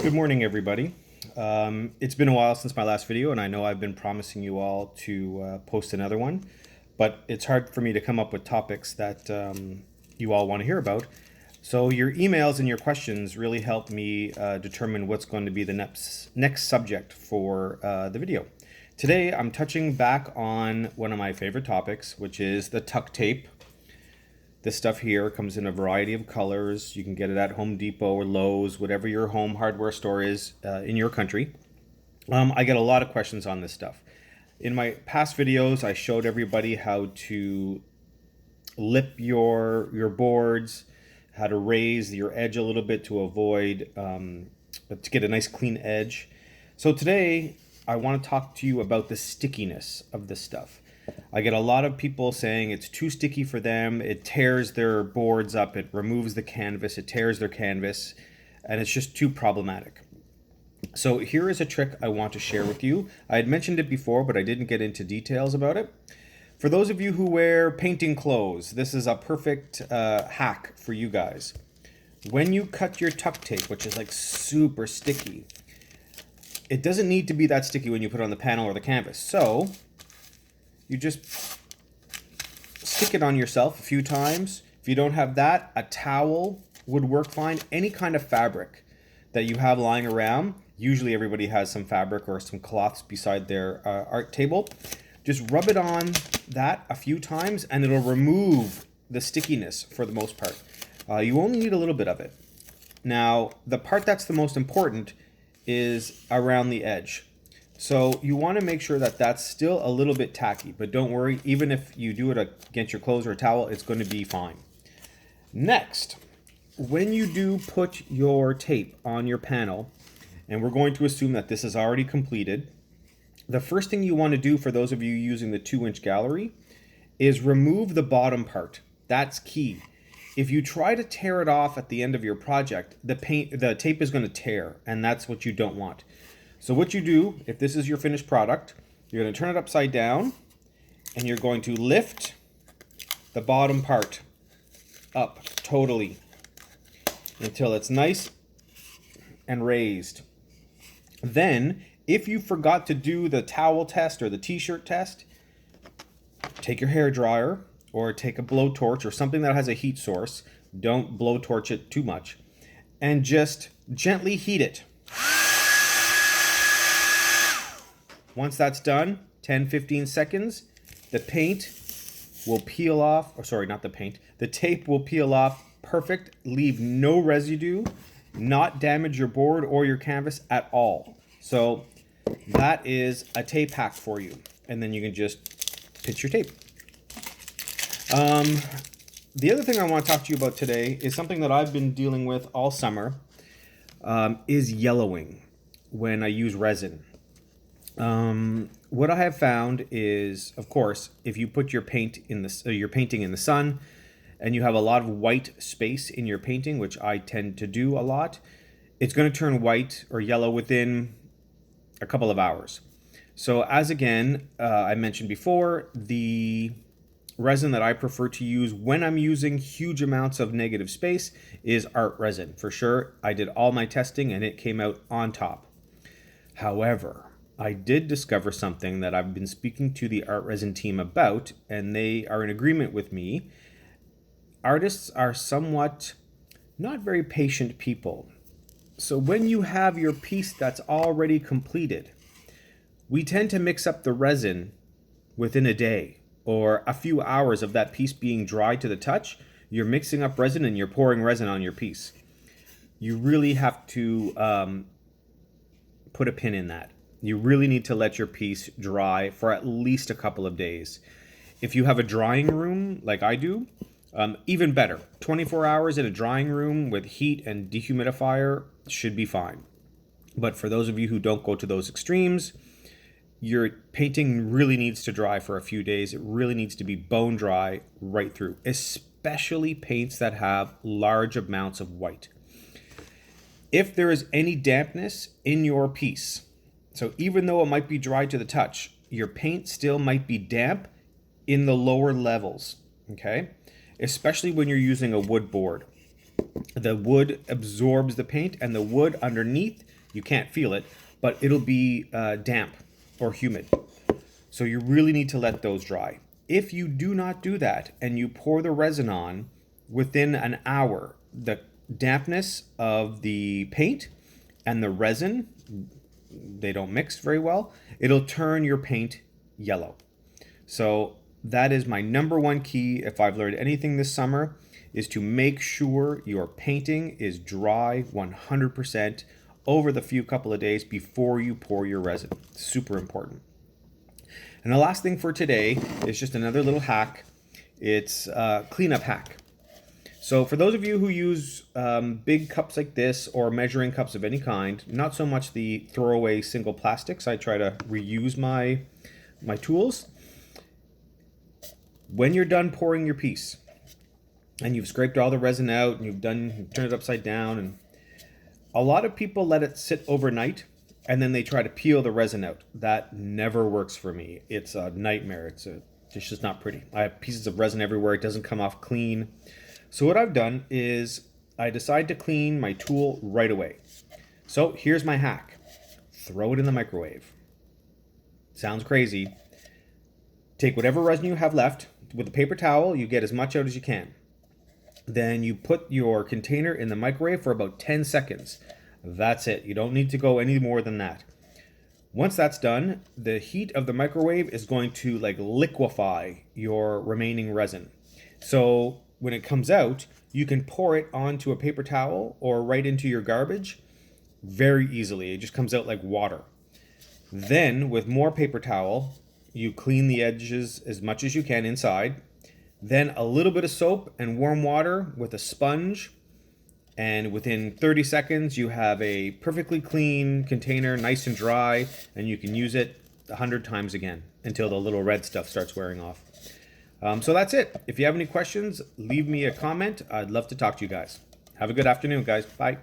Good morning, everybody. It's been a while since my last video, and I know I've been promising you all to post another one, but it's hard for me to come up with topics that you all want to hear about. So your emails and your questions really help me determine what's going to be the next subject for the video. Today, I'm touching back on one of my favorite topics, which is the Tuct Tape. This stuff here comes in a variety of colors. You can get it at Home Depot or Lowe's, whatever your home hardware store is in your country. I get a lot of questions on this stuff. In my past videos, I showed everybody how to lip your boards, how to raise your edge a little bit to avoid, to get a nice clean edge. So today, I want to talk to you about the stickiness of this stuff. I get a lot of people saying it's too sticky for them. It tears their boards up. It removes the canvas. It tears their canvas. And it's just too problematic. So here is a trick I want to share with you. I had mentioned it before, but I didn't get into details about it. For those of you who wear painting clothes, this is a perfect hack for you guys. When you cut your tuck tape, which is like super sticky, it doesn't need to be that sticky when you put it on the panel or the canvas. So you just stick it on yourself a few times. If you don't have that, a towel would work fine. Any kind of fabric that you have lying around. Usually everybody has some fabric or some cloths beside their art table. Just rub it on that a few times and it'll remove the stickiness for the most part. You only need a little bit of it. Now, the part that's the most important is around the edge. So you want to make sure that that's still a little bit tacky, but don't worry, even if you do it against your clothes or a towel, it's going to be fine. Next, when you do put your tape on your panel, and we're going to assume that this is already completed, the first thing you want to do for those of you using the 2-inch gallery is remove the bottom part. That's key. If you try to tear it off at the end of your project, the tape is going to tear, and that's what you don't want. So what you do, if this is your finished product, you're going to turn it upside down and you're going to lift the bottom part up totally until it's nice and raised. Then, if you forgot to do the towel test or the t-shirt test, take your hair dryer or take a blowtorch or something that has a heat source. Don't blowtorch it too much. And just gently heat it. Once that's done, 10-15 seconds, the paint will peel off, or sorry, not the paint, the tape will peel off perfect, leave no residue, not damage your board or your canvas at all. So that is a tape hack for you. And then you can just pitch your tape. The other thing I want to talk to you about today is something that I've been dealing with all summer, is yellowing when I use resin. What I have found is, of course, if you put your painting in the sun and you have a lot of white space in your painting, which I tend to do a lot, it's going to turn white or yellow within a couple of hours. So as again, I mentioned before, the resin that I prefer to use when I'm using huge amounts of negative space is art resin. For sure, I did all my testing and it came out on top. However, I did discover something that I've been speaking to the art resin team about, and they are in agreement with me. Artists are somewhat not very patient people. So when you have your piece that's already completed, we tend to mix up the resin within a day or a few hours of that piece being dry to the touch. You're mixing up resin and you're pouring resin on your piece. You really have to put a pin in that. You really need to let your piece dry for at least a couple of days. If you have a drying room like I do, even better. 24 hours in a drying room with heat and dehumidifier should be fine. But for those of you who don't go to those extremes, your painting really needs to dry for a few days. It really needs to be bone dry right through, especially paints that have large amounts of white. If there is any dampness in your piece, so even though it might be dry to the touch, your paint still might be damp in the lower levels, okay? Especially when you're using a wood board. The wood absorbs the paint, and the wood underneath, you can't feel it, but it'll be damp or humid. So you really need to let those dry. If you do not do that and you pour the resin on, within an hour, the dampness of the paint and the resin, they don't mix very well. It'll turn your paint yellow. So that is my number one key. If I've learned anything this summer, is to make sure your painting is dry 100% over the few couple of days before you pour your resin. Super important. And the last thing for today is just another little hack. It's a cleanup hack. So for those of you who use big cups like this or measuring cups of any kind, not so much the throwaway single plastics, I try to reuse my tools. When you're done pouring your piece and you've scraped all the resin out and you've turned it upside down, and a lot of people let it sit overnight and then they try to peel the resin out. That never works for me. It's a nightmare. It's just not pretty. I have pieces of resin everywhere. It doesn't come off clean. So what I've done is I decide to clean my tool right away. So here's my hack. Throw it in the microwave. Sounds crazy. Take whatever resin you have left. With a paper towel, you get as much out as you can. Then you put your container in the microwave for about 10 seconds. That's it. You don't need to go any more than that. Once that's done, the heat of the microwave is going to liquefy your remaining resin. So when it comes out, you can pour it onto a paper towel or right into your garbage very easily. It just comes out like water. Then with more paper towel, you clean the edges as much as you can inside. Then a little bit of soap and warm water with a sponge. And within 30 seconds, you have a perfectly clean container, nice and dry, and you can use it 100 times again until the little red stuff starts wearing off. So that's it. If you have any questions, leave me a comment. I'd love to talk to you guys. Have a good afternoon, guys. Bye.